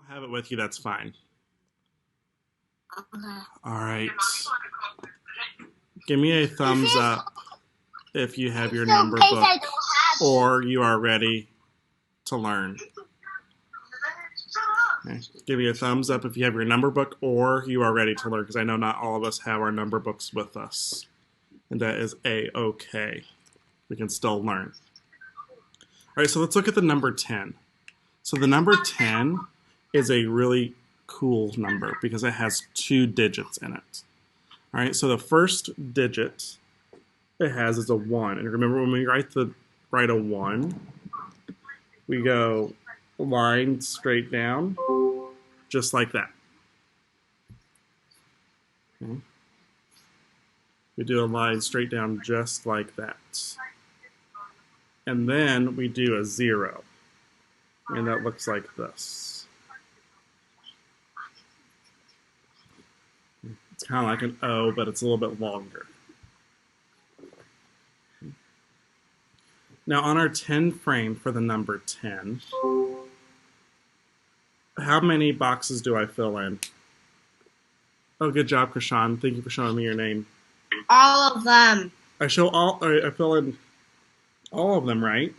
Have it with you, that's fine. Okay. All right. Give me a thumbs up if you have your So in number case book I don't have or you are ready to learn. Okay. Give me a thumbs up if you have your number book or you are ready to learn, because I know not all of us have our number books with us. And that is A-okay. We can still learn. All right, so let's look at the number 10. So the number 10 is a really cool number because it has two digits in it. All right, so the first digit it has is a 1. And remember, when we write a 1, we go line straight down, just like that. Okay. We do a line straight down just like that. And then we do a 0. And that looks like this. It's kind of like an O, but it's a little bit longer. Now on our 10 frame for the number 10, how many boxes do I fill in? Oh, good job, Krishan. Thank you for showing me your name. all of them. I fill in all of them, right?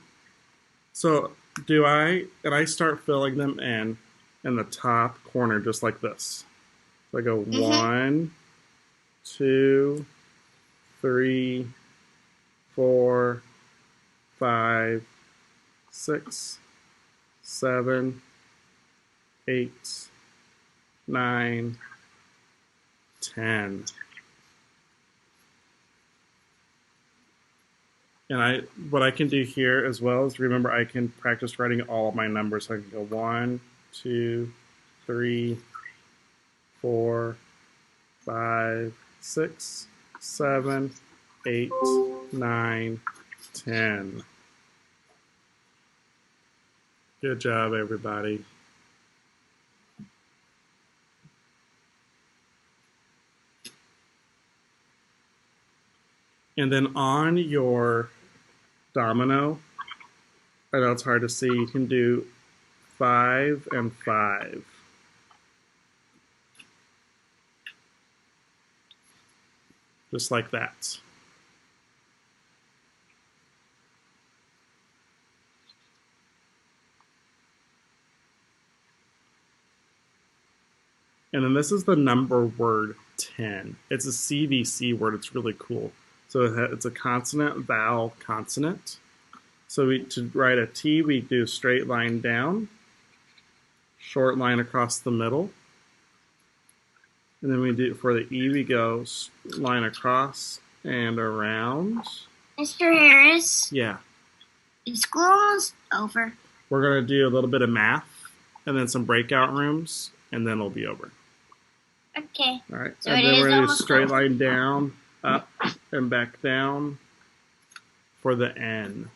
So and I start filling them in the top corner, just like this. So I go 1, 2, 3, 4, 5, 6, 7, 8, 9, 10. And what I can do here as well is, remember, I can practice writing all of my numbers. So I can go 1, 2, 3, 4, 5, 6, 7, 8, 9, 10. Good job, everybody. And then on your domino, I know it's hard to see, you can do 5 and 5. Just like that. And then this is the number word 10. It's a CVC word. It's really cool. So it's a consonant, vowel, consonant. So to write a T, we do straight line down, short line across the middle. And then we do, for the E, we go line across and around. Mr. Harris, Yeah. is school almost over? We're going to do a little bit of math and then some breakout rooms, and then it'll be over. Okay. All right. So and it then is we're going to do almost straight over. line down, up, and back down for the N.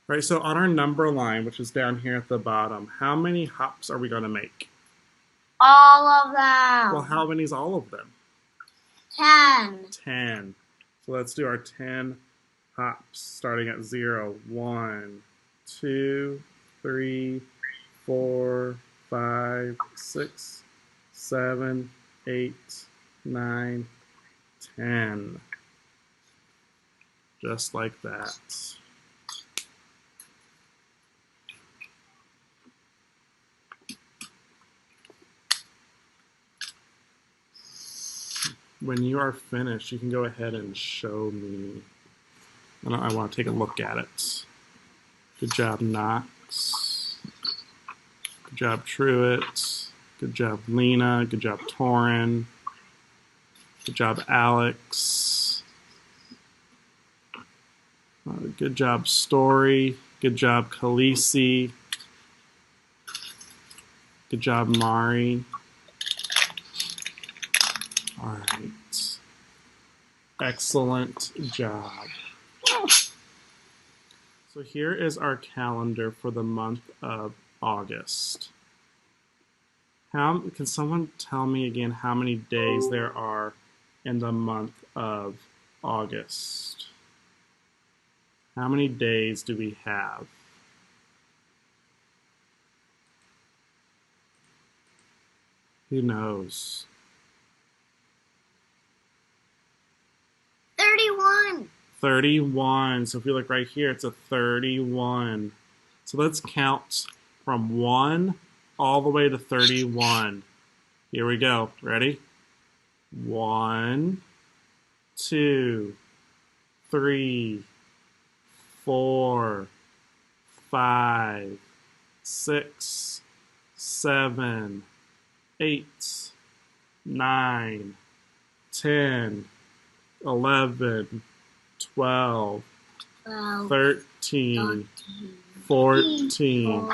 Right, so on our number line, which is down here at the bottom, how many hops are we going to make? All of them. Well, how many is all of them? 10. 10. So let's do our 10 hops, starting at 0. 1, 2, 3, 4, 5, 6, 7, 8, 9, 10. Just like that. When you are finished, you can go ahead and show me. I want to take a look at it. Good job, Knox. Good job, Truitt. Good job, Lena. Good job, Torin. Good job, Alex. Good job, Story. Good job, Khaleesi. Good job, Mari. All right. Excellent job. So here is our calendar for the month of August. Can someone tell me again how many days there are in the month of August? How many days do we have? Who knows? 31. 31. So if you look right here, it's a 31. So let's count from 1 all the way to 31. Here we go. Ready? 1, 2, 3, 4, 5, 6, 7, 8, 9, 10, 11, 12, 12, 13, 13, 14,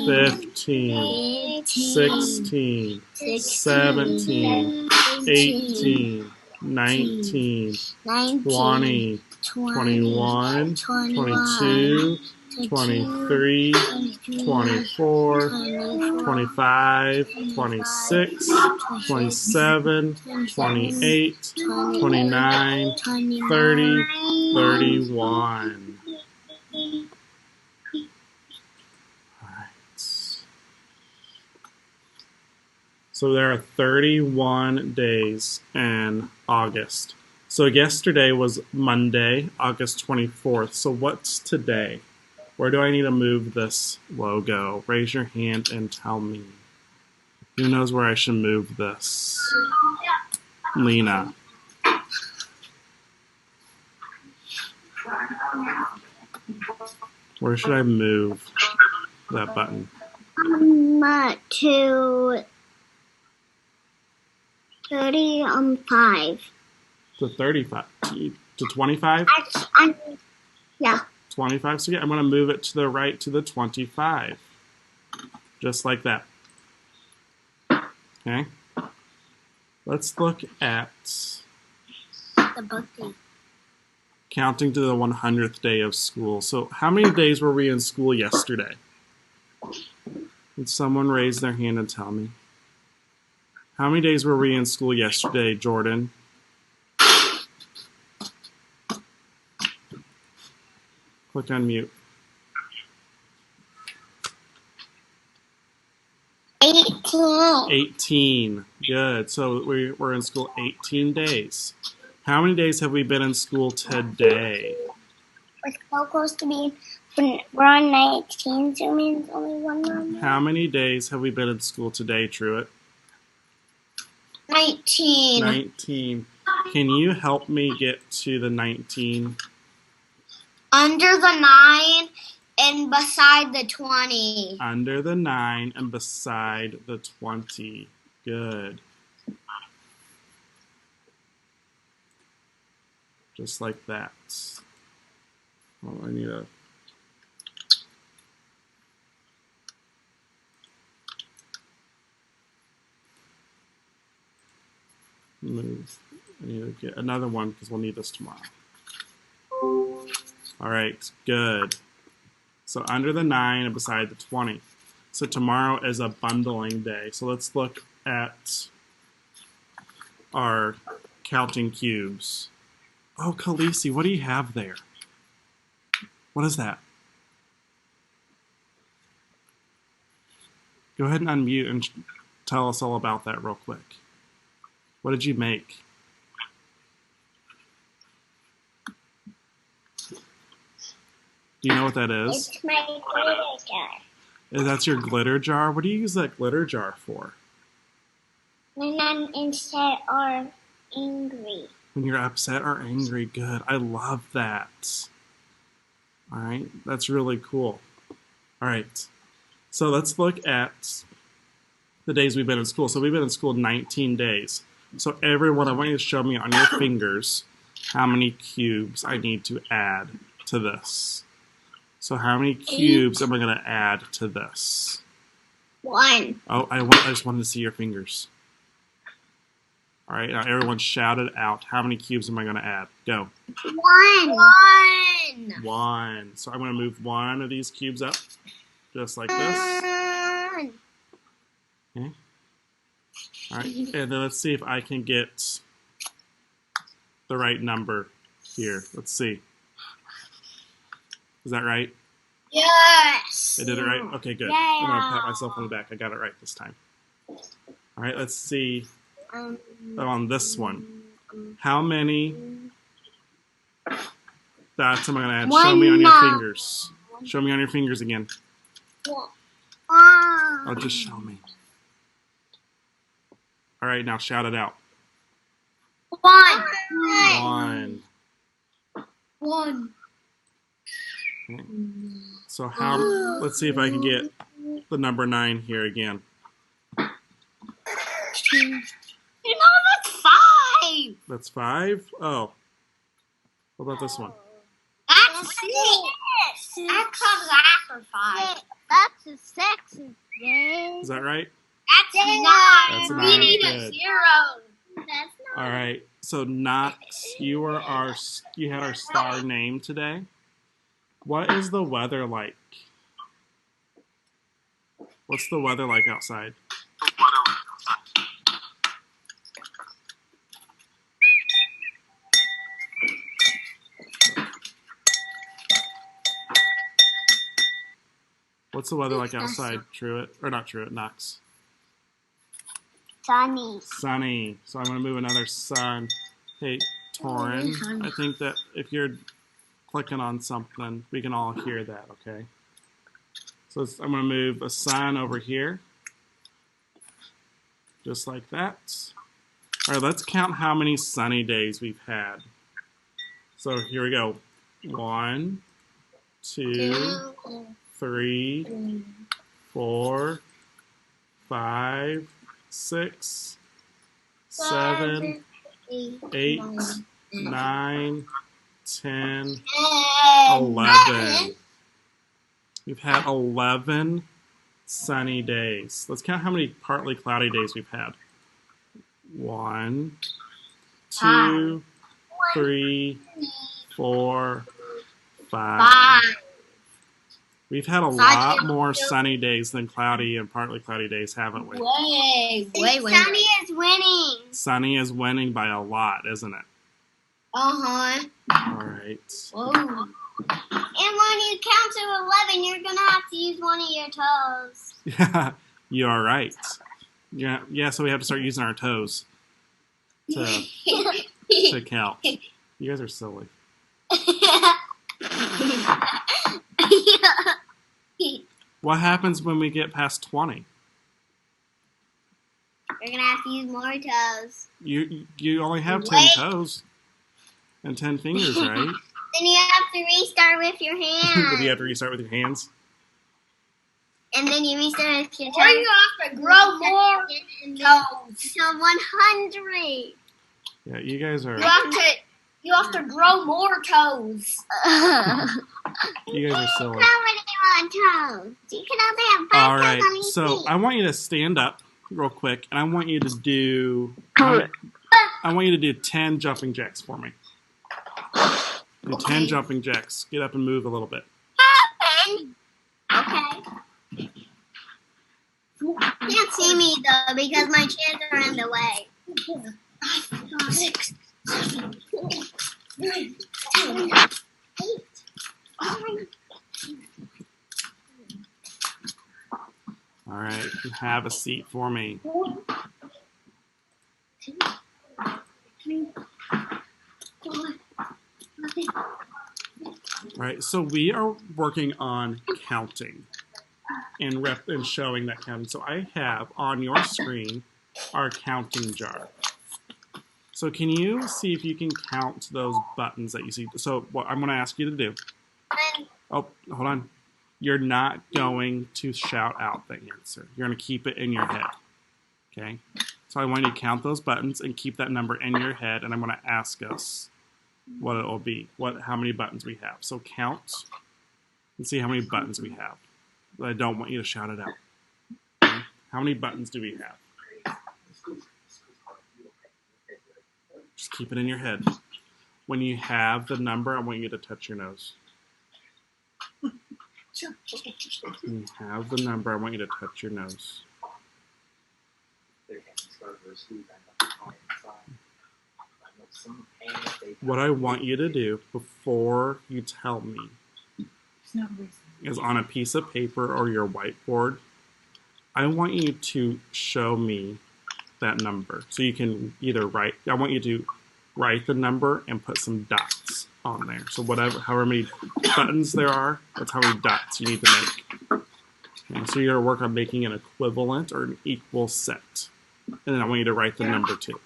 15, 16, 17, 18, 19, 20, 21, 22, 23, 24, 25, 26, 27, 28, 29, 30, 31. All right. So there are 31 days in August. So yesterday was Monday, August 24th. So what's today? Where do I need to move this logo? Raise your hand and tell me. Who knows where I should move this? Lena. Where should I move that button? To 35. To 35. To 25? Yeah. 25. So yeah, I'm going to move it to the right to the 25. Just like that. Okay. Let's look at The birthday. counting to the 100th day of school. So how many days were we in school yesterday? Did someone raise their hand and tell me? How many days were we in school yesterday, Jordan? Click on mute. 18. 18. Good. So we're in school 18 days. How many days have we been in school today? We're so close to being. We're on 19, so it means only one more. How many days have we been in school today, Truett? 19. 19. Can you help me get to the 19? Under the 9 and beside the 20. Under the 9 and beside the 20. Good. Just like that. Oh, I need a... move. I need to get another one because we'll need this tomorrow. All right, good. So under the 9 and beside the 20. So tomorrow is a bundling day. So let's look at our counting cubes. Oh, Khaleesi, what do you have there? What is that? Go ahead and unmute and tell us all about that real quick. What did you make? Do you know what that is? It's my glitter jar. That's your glitter jar? What do you use that glitter jar for? When I'm upset or angry. When you're upset or angry. Good. I love that. All right. That's really cool. All right. So let's look at the days we've been in school. So we've been in school 19 days. So everyone, I want you to show me on your fingers how many cubes I need to add to this. So how many cubes am I going to add to this? 1. Oh, I just wanted to see your fingers. All right, now everyone shout it out. How many cubes am I going to add? Go. 1. 1. So I'm going to move one of these cubes up, just like this. 1. Okay. All right, and then let's see if I can get the right number here. Let's see. Is that right? Yes. I did it right? Okay, good. Yeah. I'm going to pat myself on the back. I got it right this time. All right, let's see on this one. How many dots am I going to add? Show me on your fingers. Show me on your fingers again. Oh, just show me. All right, now shout it out. 1. 1. Okay. So how? Let's see if I can get the number 9 here again. That's 5. That's 5? Oh. What about this one? That's 6. That comes after 5. That's a 6. Is that right? That's 9. That's a 9. We need Good. a 0. That's 9. All right. So Knox, you had our star name today. What is the weather like? What's the weather like outside? What's the weather like outside, Truett? Or not Truett, Knox? Sunny. Sunny. So I'm going to move another sun. Hey, Torin, I think that if you're clicking on something, we can all hear that, okay? So I'm going to move a sun over here. Just like that. All right, let's count how many sunny days we've had. So here we go. 1, 2, 3, 4, 5, 6, 7, 8, 9, 10, 11. We've had 11 sunny days. Let's count how many partly cloudy days we've had. 1, 2, 3, 4, 5. We've had a lot more sunny days than cloudy and partly cloudy days, haven't we? Way. Sunny is winning. Sunny is winning by a lot, isn't it? Uh-huh. All right. Whoa. And when you count to 11, you're going to have to use one of your toes. Yeah, you are right. Yeah, so we have to start using our toes to count. You guys are silly. What happens when we get past 20? You're going to have to use more toes. You only have 10 toes and 10 fingers, right? Then you have to restart with your hands. Do you have to restart with your hands? And then you restart with your toes. Or you have to grow more toes. So 100. Yeah, you guys are... You have to grow more toes. You guys are silly. How many toes? You can only have 5 All toes right, on each so feet. I want you to stand up real quick, and I want you to do... I want you to do 10 jumping jacks for me. Do 10 jumping jacks. Get up and move a little bit. Okay. You can't see me though because my chairs are in the way. 5, 6, 7, 8, 9, 10. All right, have a seat for me. 1, 2, 3, 4, 5. All right, so we are working on counting and showing that counting. So I have on your screen our counting jar. So can you see if you can count those buttons that you see? So what I'm going to ask you to do. Oh, hold on. You're not going to shout out the answer. You're going to keep it in your head. Okay? So I want you to count those buttons and keep that number in your head, and I'm going to ask us what it will be, how many buttons we have. So count and see how many buttons we have. But I don't want you to shout it out. Okay? How many buttons do we have? Just keep it in your head. When you have the number, I want you to touch your nose. When you have the number, I want you to touch your nose. What I want you to do before you tell me is on a piece of paper or your whiteboard. I want you to show me that number. So you can either write, I want you to write the number and put some dots on there. So however many buttons there are, that's how many dots you need to make. And so you're going to work on making an equivalent or an equal set. And then I want you to write the number too.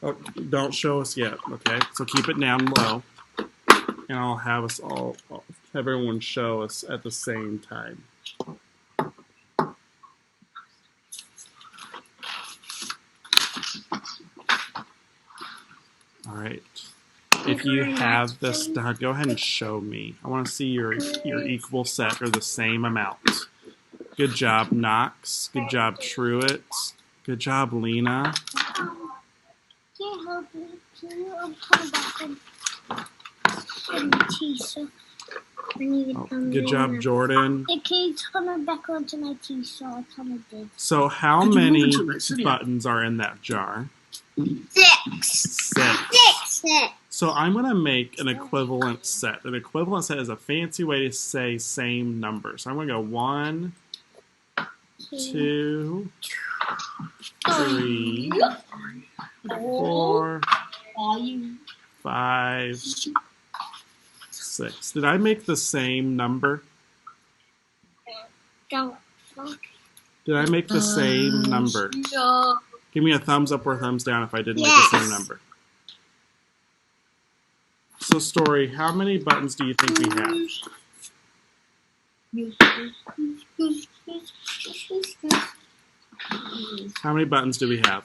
Oh, don't show us yet, okay? So keep it down low, and I'll have everyone show us at the same time. All right. If you have this done, go ahead and show me. I want to see your equal set or the same amount. Good job, Knox. Good job, Truett. Good job, Lena. Can't help it. I'm coming back on the t-shirt. Good job, Jordan. It keeps coming back onto my t-shirt. I kind of did. So how many buttons are in that jar? 6. 6. So I'm going to make an equivalent set. An equivalent set is a fancy way to say same number. So I'm going to go 1, 2, 3, 4, 5, 6. Did I make the same number? Did I make the same number? No. Give me a thumbs up or a thumbs down if I didn't make the same number. So, Story, how many buttons do you think we have? How many buttons do we have?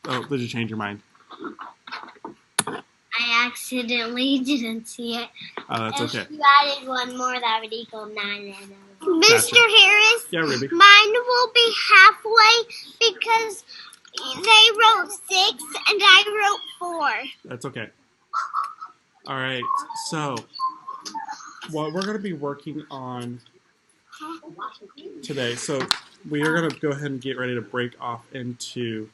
Oh, did you change your mind? I accidentally didn't see it. Oh, that's okay. If you added one more, that would equal 9. Mr. Gotcha. Harris, Yeah, Ruby. mine will be halfway because they wrote 6 and I wrote 4. That's okay. All right. So, what we're going to be working on today, so we are going to go ahead and get ready to break off into